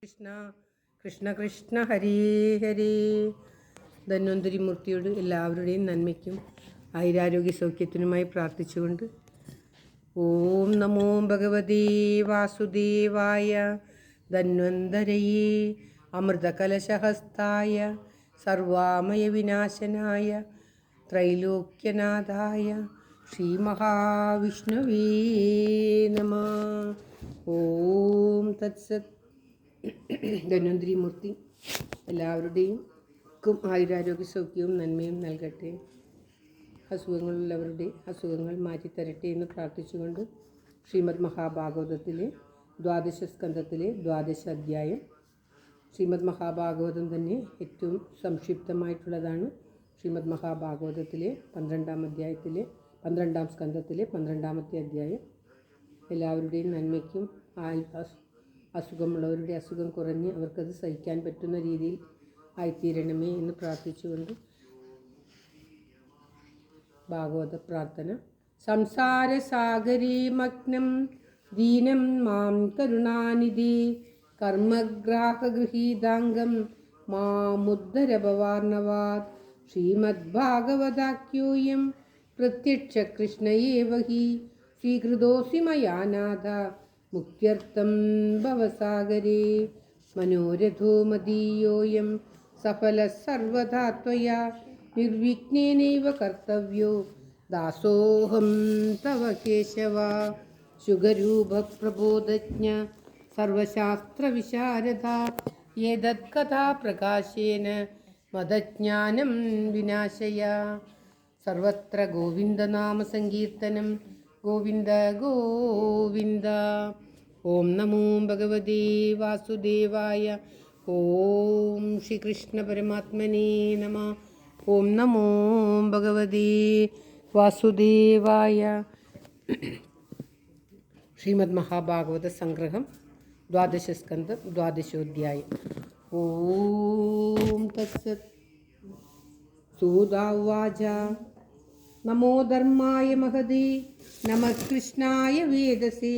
കൃഷ്ണ കൃഷ്ണ കൃഷ്ണ ഹരേ ഹരേ. ധന്വന്തരി മൂർത്തിയോട് എല്ലാവരുടെയും നന്മയ്ക്കും ആയുരാരോഗ്യ സൗഖ്യത്തിനുമായി പ്രാർത്ഥിച്ചുകൊണ്ട് ഓം നമോ ഭഗവതേ വാസുദേവായ ധന്വന്തരയേ അമൃതകലശഹസ്തായ സർവാമയ വിനാശനായ ത്രൈലോക്യനാഥായ ശ്രീ മഹാവിഷ്ണുവേ നമഃ. ഓം തത്സത്. ധന്വന്തരി മൂർത്തി എല്ലാവരുടെയും ആയുരാരോഗ്യ സൗഖ്യവും നന്മയും നൽകട്ടെ. അസുഖങ്ങളുള്ളവരുടെ അസുഖങ്ങൾ മാറ്റിത്തരട്ടെ എന്ന് പ്രാർത്ഥിച്ചുകൊണ്ട് ശ്രീമദ് മഹാഭാഗവതത്തിലെ ദ്വാദശ സ്കന്ധത്തിലെ ദ്വാദശ അധ്യായം. ശ്രീമദ് മഹാഭാഗവതം തന്നെ ഏറ്റവും സംക്ഷിപ്തമായിട്ടുള്ളതാണ്. ശ്രീമദ് മഹാഭാഗവതത്തിലെ 12-ാം അധ്യായത്തിലെ 12-ാം സ്കന്ധത്തിലെ 12-ാമത്തെ അധ്യായം. എല്ലാവരുടെയും നന്മയ്ക്കും അസുഖമുള്ളവരുടെ അസുഖം കുറഞ്ഞ് അവർക്കത് സഹിക്കാൻ പറ്റുന്ന രീതിയിൽ ആയിത്തീരണമേ എന്ന് പ്രാർത്ഥിച്ചുകൊണ്ട് ഭാഗവത പ്രാർത്ഥന. സംസാരസാഗരേ മഗ്നം ദീനം മാം കരുണാനിധി കർമ്മഗ്രാഹഗൃഹീതാംഗം മാമുദ്ധരഭവാർണവാത്. ശ്രീമദ്ഭാഗവതാഖ്യോയം പ്രത്യക്ഷ കൃഷ്ണയേവ ഹി സ്വീകൃതോऽസി മയാ നാഥ മുക്ത്യർത്ഥം ഭവസാഗരേ. മനോരഥോ മദീയോയം സഫലഃ സർവദാ ത്വയാ നിർവിഘ്നേനൈവ കർത്തവ്യോ ദാസോഹം തവ കേശവ. ശുഗരൂപപ്രബോധജ്ഞ സർവശാസ്ത്രവിശാരദ ഏതത്കഥാ പ്രകാശേന മദജ്ഞാനം വിനാശയ. സർവത്ര ഗോവിന്ദനാമ സങ്കീർത്തനം. ഗോവിന്ദ ഗോവിന്ദ. ഓം നമോ ഭഗവതേ വാസുദേവായ. ഓം ശ്രീകൃഷ്ണ പരമാത്മനേ നമഃ. ഓം നമോ ഭഗവതേ വാസുദേവായ. ശ്രീമദ് മഹാഭാഗവത സംഗ്രഹം. ദ്വാദശ സ്കന്ധം, ദ്വാദശോധ്യായം. ഓം തത്സത്. സൂതൗവാച നമോ ധർമായ മഹതേ നമഃ കൃഷ്ണായ വേദസേ.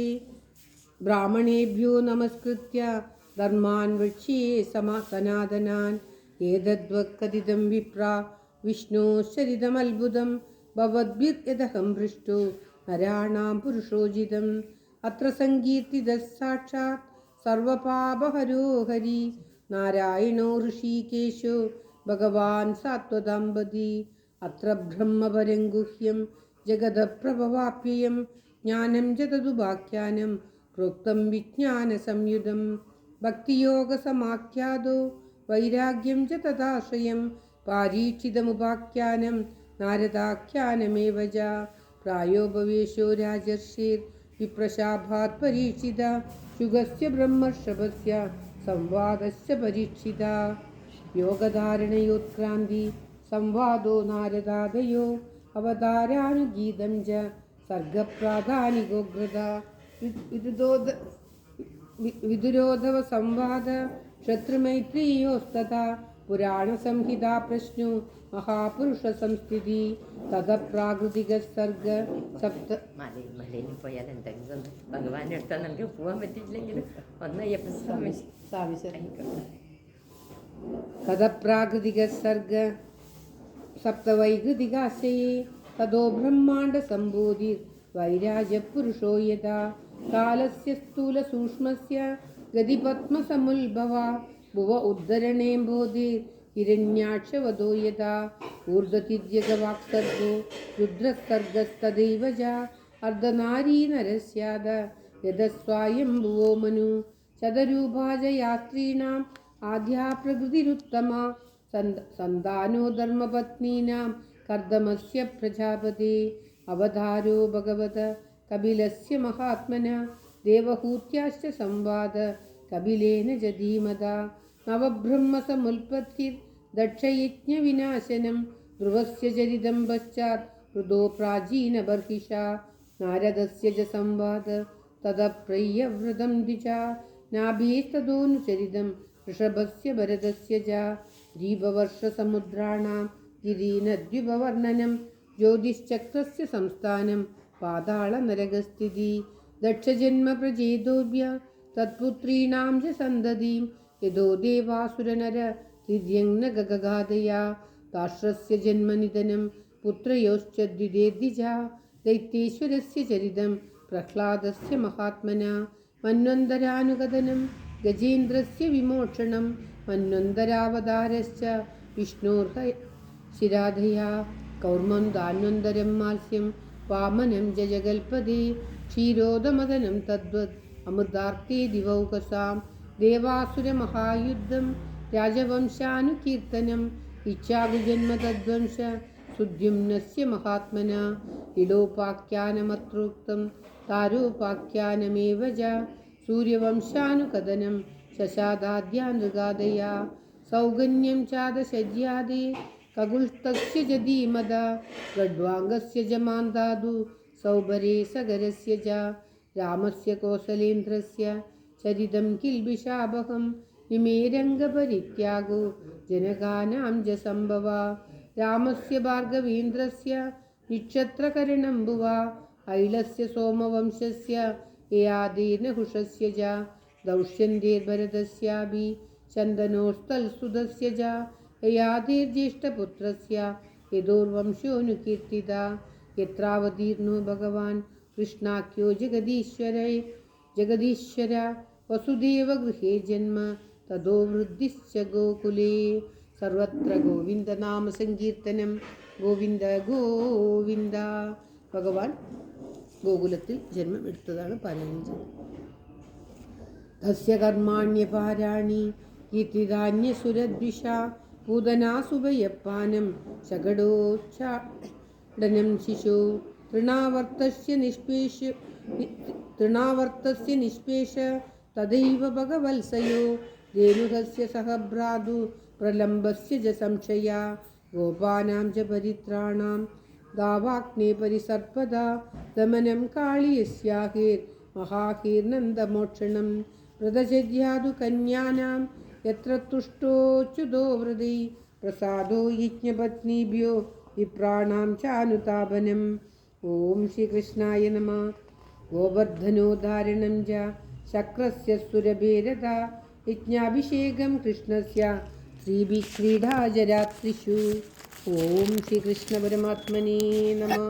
ബ്രാഹ്മണേഭ്യോ നമസ്കൃത്യ ധർമാൻ വക്ഷ്യേ സനാതനാൻ. ഏതദ്വക്കഥിതം വിപ്രാ വിഷ്ണോശ്ചരിതമത്ഭുതം ഭവദ്ഭിർയദഹം പൃഷ്ടോ നരാണാം പുരുഷോജിതം. അത്ര സങ്കീർത്തിതഃ സാക്ഷാത് സർവപാപഹരോ ഹരി നാരായണോ ഋഷികേശോ ഭഗവാൻ സാത്വതാംബതി. അത്ര ബ്രഹ്മപരം ഗുഹ്യം ജഗദപ്രഭവാപ്യയം ജ്ഞാനം ച തദുപാഖ്യാനം പ്രോക്തം വിജ്ഞാനസംയുതം. ഭക്തിയോഗസമാഖ്യാതോ വൈരാഗ്യം ച തദാശ്രയം പാരീക്ഷിതമുപാഖ്യാനം നാരദാഖ്യാനമേവ ച. പ്രായോപവേശോ രാജർഷിർ വിപ്രശാഭാത് പരീക്ഷിത ശുഗസ്യ ബ്രഹ്മർഷഭസ്യ സംവാദസ്യ പരീക്ഷിത. യോഗധാരണയോത്ക്രാന്തി സംവാദോ നാരദാദയോ അവതാരാനുഗീതം ച സർഗപ്രാധാനികോഗ്രത. വിദുരോധവ സംവാദ ശത്രുമൈത്രീയോസ്തഥാ പുരാണസംഹിതാ പ്രശ്നോ മഹാപുരുഷ സംസ്ഥിതി. തത പ്രാകൃതിക സർഗ സപ്ത. മലയിൽ പോയാൽ എന്തെങ്കിലും ഭഗവാന്റെ അടുത്താൽ നമുക്ക് പോകാൻ പറ്റിയില്ലെങ്കിലും ഒന്ന് അയ്യപ്പസ്വാമി തത പ്രാകൃതിക സർഗ സപ്തവൈകൃതികാശയേ തതോ ബ്രഹ്മാണ്ഡ സംബോധി വൈരാജപുരുഷോ യഥാ. കാലസ്യ സ്ഥൂല സൂക്ഷ്മസ്യ ഗതിപത്മസമുത്ഭവ ഭുവ ഉദ്ധരണേ ബോധി ഹിരണ്യാക്ഷവദോ യഥാ. ഊർധ്വതിര്യഗവാക്സർഗോ രുദ്രസർഗസ്തദൈവ ച അർദ്ധനാരീ നരസ്യാദ യഥസ്വായം ഭുവോ മനു. ശതരൂപാജയാസ്ത്രീണാം ആദ്യാ പ്രകൃതിരുത്തമ സന്താനോ ധർമ്മപത്നീനാം കർദമസ്യ പ്രജാപതി. അവതാരോ ഭഗവത കപിലസ്യ മഹാത്മന ദേവഹൂത്യാശ്ച സംവാദ കപിലേന ച ധീമത. നവബ്രഹ്മസമുൽപത്തിർ ദക്ഷയജ്ഞവിനാശനം ധ്രുവസ്യ ചരിതം പശ്ചാത് ഹൃദോ പ്രാചീനബർഹിഷ. നാരദസ്യ ച സംവാദ തദപ്രയ്യവ്രതം ദ്വിജ നാഭീസ്തദോനുചരിതം ഋഷഭസ്യ ഭരതസ്യ ച. ദീപവർഷസമുദ്രാണാം ഗിരീനദ്വിപവർണ്ണനം ജ്യോതിശ്ചക്രസ്യ സംസ്ഥാനം പാതാളനരകസ്ഥിതി. ദക്ഷജന്മ പ്രചേതോഭ്യ തത്പുത്രീണാം ച സന്തതിം യതോ ദേവാസുരനര തിര്യങ്ന ഗഗാദയാ താശ്രസ്യ ജന്മനിധനം പുത്രയോശ്ച ദ്വിജ ദൈത്യേശ്വരസ്യ ചരിതം പ്രഹ്ലാദസ്യ മഹാത്മനാ മന്വന്തരാനുഗതനം ഗജേന്ദ്രസ്യ വിമോക്ഷണം മന്വന്തരാവതാരശ്ച വിഷ്ണോർഹ ശിരാധയാ കൗർമം ദാന്വന്തരം മാത്സ്യം വാമനം ജജഗൽപദേ ക്ഷീരോദമദനം തദ്വത് അമൃതാർത്തേ ദിവൗകസാം ദേവാസുരമഹായുദ്ധം രാജവംശാനുകീർത്തനം ഇച്ഛാകുജന്മ തദ്വംശ സുദ്യുമ്നസ്യ മഹാത്മനാ ഇളോപാഖ്യാനമത്രോക്തം താരോപാഖ്യാനമേവ ച സൂര്യവംശാനുകഥനം ശശാദാദ്യാനൃഗാദയാ സൗഗന്യം ചാദശജ്യാദേ കകുൽത്തസ്യ ച ധീമത ഗഡ്വാംഗസ്യ ച മാന്താദു സൗബരേ സഗരസ്യ ച രാമസ്യ കൗസലേന്ദ്രസ്യ ചരിതം കിൽബിഷാബഹം ഇമേ രംഗപരിത്യാഗോ ജനകാനാം ച സംഭവ രാമസ്യ ഭാർഗവീന്ദ്രസ്യ നിക്ഷത്രകരണംബുവ ഐളസ്യ സോമവംശസ്യ യയാദേർനഹുഷസ്യ ച ദൗഷ്യന്തേർഭരതസ്യാഭി ചന്ദനോസ്തൽസുതസ്യ ച യയാദേർജ്യേഷ്ഠപുത്രസ്യ യദോർവംശോനുകീർത്തിത യത്രാവതീർണോ ഭഗവാൻ കൃഷ്ണാഖ്യോ ജഗദീശ്വര വസുദേവഗൃഹേ ജന്മ തതോ വൃദ്ധിശ്ച ഗോകുലേ സർവത്ര ഗോവിന്ദനാമസങ്കീർത്തനം ഗോവിന്ദ ഗോവിന്ദ. ഭഗവാൻ ഗോകുലത്തിൽ ജന്മം എടുത്തതാണ് പറയുന്നത്. തസ്യ കർമാണ്യപാരാണി കീർത്തിദാന്യസുരദ്വിഷ പൂതനാസുഭയപ്പാനം ശകടോച്ചാടനം ശിശു തൃണാവർത്തസ്യ നിഷ്പേഷ തദൈവ ഭഗവത്സയോ ധേനുഹസ്യ സഹഭ്രാതു പ്രലംബസ്യ ച സംശയ ഗോപാനാം ച പരിത്രാണാം ഗാവാഗ്നേ പരിസർപ്പദാ ദമനം കാളിയസ്യാഹേർ മഹാഹീർനന്ദമോക്ഷണം വ്രതചര്യാദു കന്യാനാം യത്ര തുഷ്ടോച്യുതോ വ്രതൈ പ്രസാദോ യജ്ഞപത്നീഭ്യോ വിപ്രാണാം ചാനുതാപനം. ഓം ശ്രീകൃഷ്ണായ നമഃ. ഗോവർദ്ധനോദ്ധാരണം ച ശക്രസ്യ സുരഭേരത യജ്ഞാഭിഷേകം കൃഷ്ണസ്യ ശ്രീഭിക്രീഡാജരാത്രിഷു. ഓം ശ്രീകൃഷ്ണ പരമാത്മനേ നമഃ.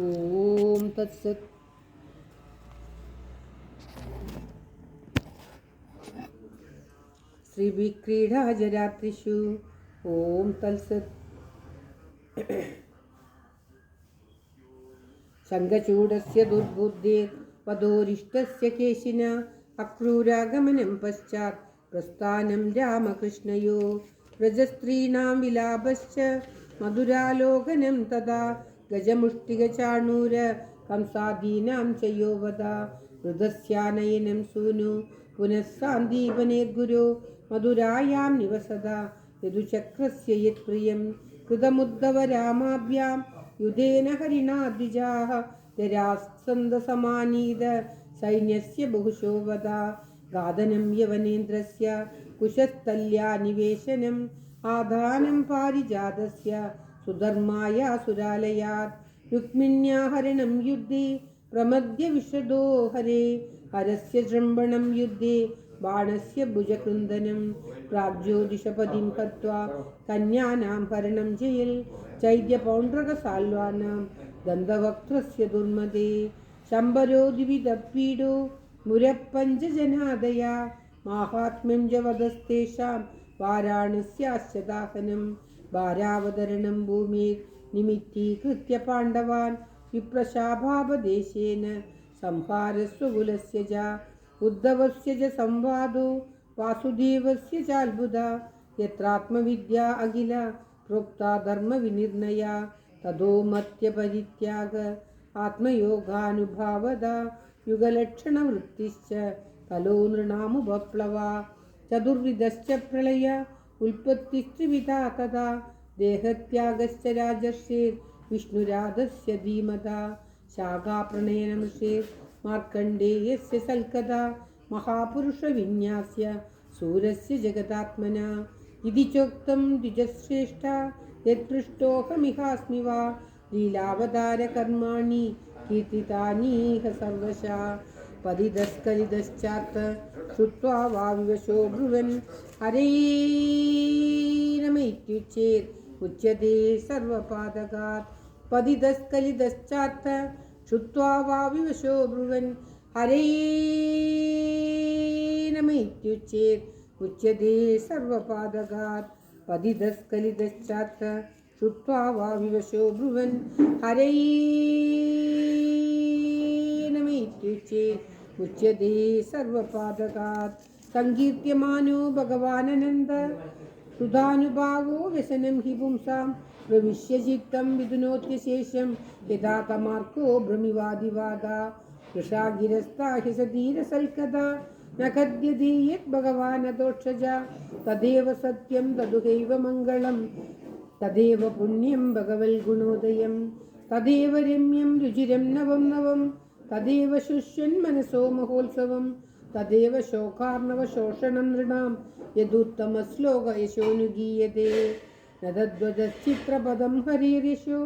ഓം തത്സത്. ശ്രീഭിക്രീഡാജരാത്രിഷു. ഓം തത്സത്. ശംഖചൂഡസ്യ ദുർബുദ്ധേർ വധോരിഷ്ടസ്യ കേശിന അക്രൂരാഗമനം പശ്ചാത് പ്രസ്ഥാനം രാമകൃഷ്ണയോ വ്രജസ്ത്രീണാം വിലാപശ്ച മധുരാലോകനം തഥാ ഗജമുഷ്ടികചാണൂര കംസാദീനാം ചയോവത വൃതസ്യാനയനം സൂനു പുനഃ സാന്ദീപനേർഗുരോ മധുരായാം നിവസത യദുചക്രസ്യ യത്പ്രിയം കൃതമുദ്ധവ രാമാഭ്യാം യുധേന ഹരിണാ ദ്വിജാഃ ജരാസന്ധസമാനീത സൈന്യസ്യ ബഹുശോവത ഗാദനം യവനേന്ദ്രസ്യ കുശസ്ഥല്യാനിവേശനം ആധാനം പാരിജാതസ്യ സുധർമായ സുരാലയാത് രുക്മിണ്യാഹരണം യുദ്ധേ പ്രമദ്യ വിശദോ ഹരേ ഹരസ്യ ജൃംഭണം യുദ്ധേ ബാണസ്യ ഭുജകൃന്ദനം പ്രാഗ്ജ്യോതിഷപതിം ഹത്വാ കന്യാനാം ഹരണം ജയൽ ചൈദ്യപൗണ്ഡ്രകസാൽവാനാം ദന്തവക്ത്രസ്യ ദുർമദേ ശംബരോ ദ്വിവിധപീഡോ മുരപ്പഞ്ചജനാദയാ മാഹാത്മ്യം ച വദസ്തേഷാം വാരാണസ്യാശ്ചദാഹനം ഭാരാവതരണം ഭൂമിർ നിമിത്തീകൃത്യ പാണ്ഡവാൻ വിപ്രശാഭാപദേശേന സംഹാരസ്വകുലസ്യ ച ഉദ്ധവസ്യ ച സംവാദോ വാസുദേവസ്യ ചാത്ഭുത യത്രാത്മവിദ്യാ അഖില പ്രോക്താ ധർമ്മവിനിർണയ തതോ മത്യപരിത്യാഗ ആത്മയോഗാനുഭാവത യുഗലക്ഷണവൃത്തിശ്ച കലോ നൃണാമുപപ്ലവ ചതുർവിധശ്ച പ്രളയ ഉൽപ്പത്തിസ്ത്രിവിധാ തഥാ ദേഹത്യാഗശ്ച രാജർഷേർ വിഷ്ണുരാധസ്യ ധീമത ശാഖാപ്രണയനമൃഷേർ മാർക്കണ്ഡേയസ്യ സൽക്കഥ മഹാപുരുഷവിന്യാസ്യ സൂരസ്യ ജഗതാത്മന ഇതി ചോക്തം ദ്വിജശ്രേഷ്ഠ യത്പൃഷ്ടോഹമിഹാസ്മി വാ ലീലാവതാരകർമാണി കീർത്തിതാനീഹ സർവശാ പതിതസ്കലിതശ്ചാത്ത ശ്രുത്വാ വാ വിവശോ ബ്രുവൻ ഹരേ നമൈത്യുച്ചേത് ഉച്യതേ സർവപാതകാത്. പതിതസ്കലിതശ്ചാത്ത ശ്രുത്വാ വാ വിവശോ ബ്രുവൻ ഹരേ നമൈത്യുച്ചേത് ഉച്യതേ സർവപാതകാത്. പതിതസ്കലിതശ്ചാത്ത ശ്രുത്വാ വാ വിവശോ ബ്രുവൻ ഹരേ നമൈത്യുച്ചേത് ഉച്യതേ സർവപാതകാത്. സങ്കീർത്യമാനോ ഭഗവാനനന്ദ സുധാനുഭാവോ വ്യസനം ഹി പുംസാം പ്രവിശ്യ ചിത്തം വിദുനോത്യശേഷം യഥാ തമാർക്കോ ഭ്രമിവാദിവാദ വൃഷാഗിരസ്താഹി സധീരസൽക്കഥ ന ഖദ്യതേ യത് ഭഗവാനദോക്ഷജ തദേവ സത്യം തദുഹൈവ മംഗളം തദേവ പുണ്യം ഭഗവൽ ഗുണോദയം തദേവ രമ്യം രുചിരം നവം നവം തദേവ ശുഷ്യൻ മനസോ മഹോത്സവം തദേവ ശോകാർണവ ശോഷണം നൃണാം യദുത്തമ ശ്ലോക യശോനുഗീയതേ നദധ്വജശ്ചിത്രപദം ഹരിരിശോ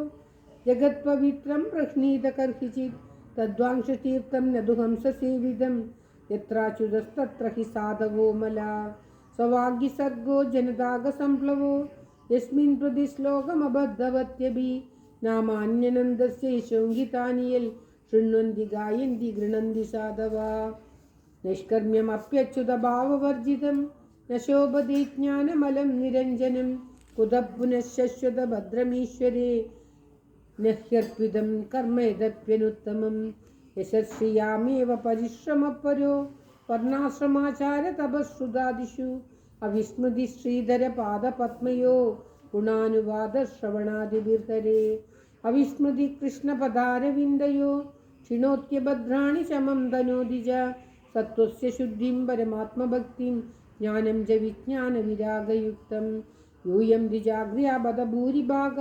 ജഗത്പവിത്രം പ്രഹ്നീതകർഹിചിത് തദ്വാംശതീർത്ഥം നദുഹംസസേവിതം യത്രാച്യുതസ്തത്ര ഹി സാധവോ മലാ സ്വവാഗ്യസർഗോ ജനതാഗസംപ്ലവോ യസ്മിൻ പ്രതി ശ്ലോകമബദ്ധവത്യഭി നാമാന്യനന്ദസ്യ യശോംഗിതാനി യൽ ശൃണ്വന്തി ഗായന്തി ഗൃണന്തി സാധവാ നൈഷ്കർമ്മ്യമപ്യച്യുതഭാവവർജിതം ന ശോഭതേ ജ്ഞാനമലം നിരഞ്ജനം കുതഃപുനഃശശ്വത ഭദ്രമീശ്വരേ നഹ്യർപ്പിതം കർമ്മ യദപ്യനുത്തമം യശസ്ശ്രിയാമേവ പരിശ്രമപരോ വർണ്ണാശ്രമാചാര തപശ്രുതാദിഷു അവിസ്മൃതി ശ്രീധര പാദപത്മയോ ഗുണാനുവാദ ശ്രവണാദിബിർഹരേ അവിസ്മൃതി കൃഷ്ണപദാരവിന്ദയോ ക്ഷിണോത്യഭദ്രാണി ശമം തനോദിജ സത്വസ്യ ശുദ്ധിം പരമാത്മഭക്തിം ജ്ഞാനം ച വിജ്ഞാനവിരാഗയുക്തം യൂയം ദ്വിജാഗ്ര്യാപദ ഭൂരിഭാഗ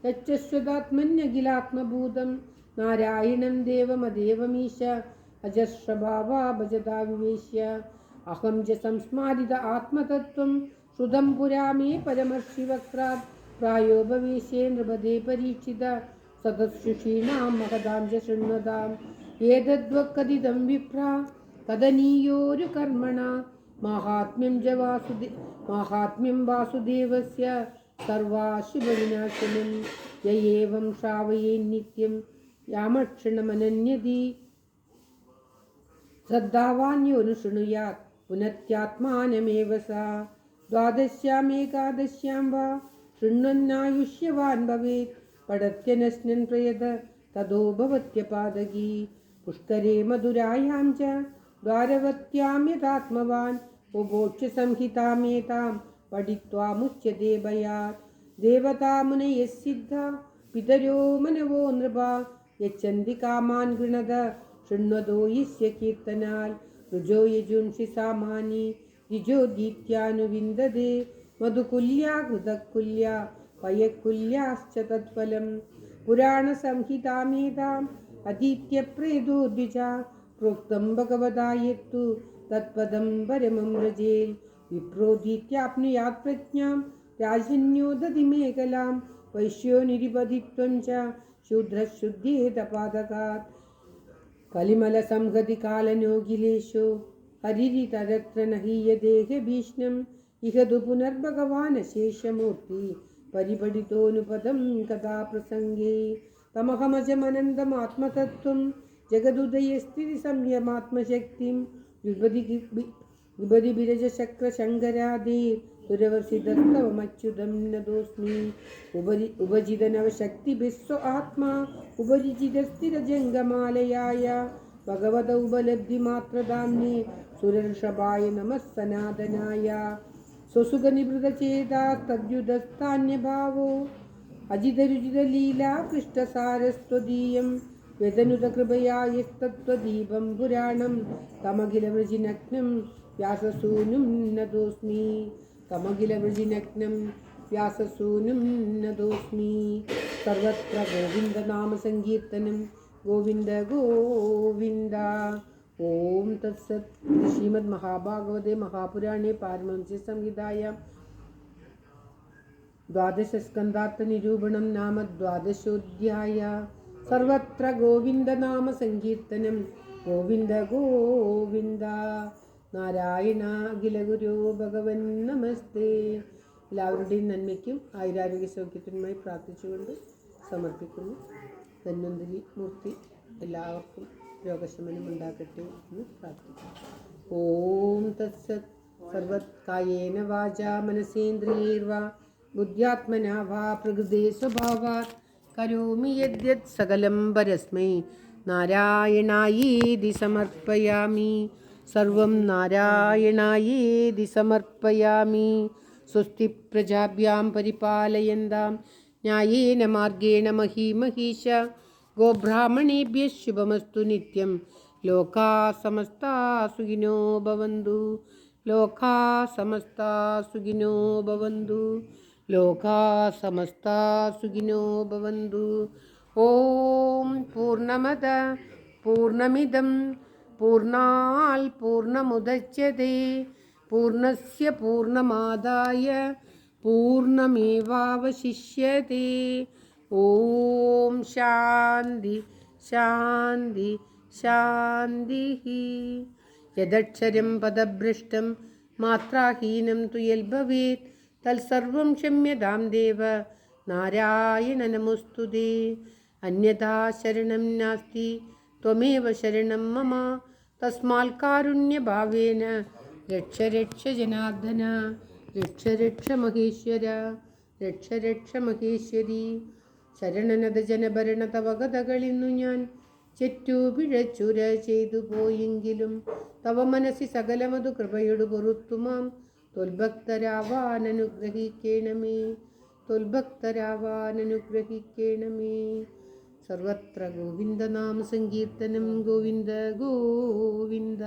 യച്ഛശ്വതാത്മന്യഖിലാത്മഭൂതം നാരായണം ദേവമദേവമീശ അജസ്രഭാവാ ഭജതാ വിവേശ്യ അഹം ച സംസ്മാരിത ആത്മതത്വം ശ്രുതം പുരാ മേ പരമർഷിവക്രാത് പ്രായോപവേശ്യേ നൃപദേ പരീക്ഷിത സദസ്സുഷീണാം മഹതാം ച ശൃണ്വതാം ഏതദ്വക്കഥിതം വിപ്രാ കഥനീയോരു കർമ്മണ മാഹാത്മ്യം വാസുദേവസ്യ സർവാശുഭവിനാശനം യേവം ശ്രാവയേ നിത്യം യാമക്ഷണമനന്യതി ശ്രദ്ധാവാന്യോനുശൃണുയാത് പുനത്യാത്മാനമേവ സാ ദ്വാദശ്യാമേകാദശ്യാം വാ ശൃണ്വന്നായുഷ്യവാൻ ഭവേത് പഠത്യനസ്നൻ പ്രയത തതോ ഭവത്യപാദകീ പുഷ്കരേ മധുരായാം ച ദ്വാരവത്യാം യഥാത്മവാൻ ഉപോക്ഷ്യ സംഹിതാമേതാം പഠിത്വാ മുച്യതേ ഭയാത് ദേവതാമുനയഃ സിദ്ധാ പിതരോ മനവോ നൃപാ യച്ഛന്തി കാമാൻ ഗൃണത ശൃണ്വതോ യസ്യ കീർത്തനാൽ ഋജോ യജുംഷി സാമാനി രിജോ ദീപ്ത്യാനുവിന്ദതേ മധുകുല്യാ ഹൃതകുല്യാ പയകുല്യാശ്ച തത്ഫലം പുരാണസംഹിതാമേതാം അധീത്യപ്രേതോ ദ്വിജാ പ്രോക്തം ഭഗവതാ യത്തു തത്പദം പരമം വ്രജേൽ വിപ്രോധീത്യാപ്നുയാത് പ്രജ്ഞാം രാജന്യോ ദതി മേഖലാം വൈശ്യോ നിരിപതിത്വം ച ശൂദ്രശുദ്ധേതപാദകാത് കലിമലസംഹതി കാലനോഖിലേശോ ഹരിരി തരത്ര നഹീയദേഹ ഭീഷ്ണം ഇഹതു പുനർഭഗവാനശേഷമൂർത്തി പരിപഠിതോനുപദം കഥാപ്രസംഗേ തമഹമജമനന്തമാത്മതത്വം ജഗദുദയസ്ഥിതി സംയമാത്മശക്തിം വിപതി ബിരജശക്രശങ്കരാദേ സുരവസിതസ്തവമച്യുതം നതോസ്മി ഉപജിതനവശക്തിഭിസ്വ ആത്മാ ഉപരിചിതസ്ഥിരജംഗമാലയായ ഭഗവത ഉപലബ്ധിമാത്രദാമ്നേ സുരർഷഭായ നമഃ സനാതനായ സ്വസുഖനിവൃതചേതാസ്തദ്യുതസ്ഥാന്യഭാവോ അജിതരുചിതലീലാ കൃഷ്ടസാരസ്ത്വദീയം വ്യതനുതകൃപയാ യസ്തത്വദീപം പുരാണം തമഖിലവൃജിനഗ്നം വ്യാസസൂനും നതോസ്മി തമഖിലവൃജിനഗ്നം വ്യാസസൂനും നതോസ്മി സർവത്ര ഗോവിന്ദനാമസങ്കീർത്തനം ഗോവിന്ദ ഗോവിന്ദ. ഓം തത്സത്. ശ്രീമദ് മഹാഭാഗവതേ മഹാപുരാണേ പാരമഹംസ്യ സംഹിതായാം ദ്വാദശസ്കന്ധാർത്ഥനിരൂപണം നാമ ദ്വാദശോധ്യായ. സർവത്ര ഗോവിന്ദനാമ സങ്കീർത്തനം. ഗോവിന്ദ ഗോവിന്ദ. നാരായണ അഖില ഗുരു ഭഗവൻ നമസ്തേ. എല്ലാവരുടെയും നന്മയ്ക്കും ആയുരാരോഗ്യ സൗഖ്യത്തിനുമായി പ്രാർത്ഥിച്ചുകൊണ്ട് സമർപ്പിക്കുന്നു. ധന്വന്തരി മൂർത്തി എല്ലാവർക്കും രോഗശമനം ഉണ്ടാക്കട്ടെ എന്ന് പ്രാർത്ഥിക്കുന്നു. ഓം തത്സത്. സർവകായേന വാചാ മനസേന്ദ്രിയൈർവാ ബുദ്ധ്യാത്മനാ വാ പ്രകൃതേ സ്വഭാവാത് കരോമി യദ്യത് സകലം പരസ്മൈ നാരായണായേതി സമർപ്പയാമി. സർവം നാരായണായേതി സമർപ്പയാമി. സ്വസ്തി പ്രജാഭ്യാം പരിപാലയന്താം ന്യായേന മാർഗേണ മഹീമഹീശ. ഗോബ്രാഹ്മണേഭ്യഃ ശുഭമസ്തു നിത്യം. ലോകാ സമസ്താ സുഖിനോ ഭവന്തു. ലോകാ സമസ്താ സുഖിനോ ഭവന്തു. ലോകാ സമസ്താ സുഖിനോ ഭവന്തു. ഓം പൂർണ്ണമദ പൂർണ്ണമിദം പൂർണ്ണാൽ പൂർണ്ണമുദച്യതേ പൂർണ്ണസ്യ പൂർണ്ണമാദായ പൂർണ്ണമേവാവശിഷ്യതേ. ഓം ശാന്തി ശാന്തി ശാന്തി. യദക്ഷരം പദഭ്രഷ്ടം മാത്രാഹീനം തു യൽഭവേത് തത്സർവം ക്ഷമ്യതാം ദേവ നാരായണ നമോസ്തുതേ. അന്യഥാ ശരണം നാസ്തി ത്വമേവ ശരണം മമ. തസ്മാൽ കാരുണ്യഭാവേന രക്ഷ രക്ഷ ജനാർദ്ദന. രക്ഷ രക്ഷ മഹേശ്വര. രക്ഷ രക്ഷ മഹേശ്വരി. ശരണനത ജനഭരണ തവ കഥകളിന്നു ഞാൻ ചെറ്റു പിഴച്ചുര ചെയ്തു പോയെങ്കിലും തവ മനസ്സി സകലമതു കൃപയോട് പൊറുത്തുമാം. തൊൽഭക്തരാവാനനുഗ്രഹിക്കേണമേ. തൊൽഭക്തരാവാനനുഗ്രഹിക്കേണമേ. സർവത്ര ഗോവിന്ദനാമ സങ്കീർത്തനം. ഗോവിന്ദ ഗോവിന്ദ.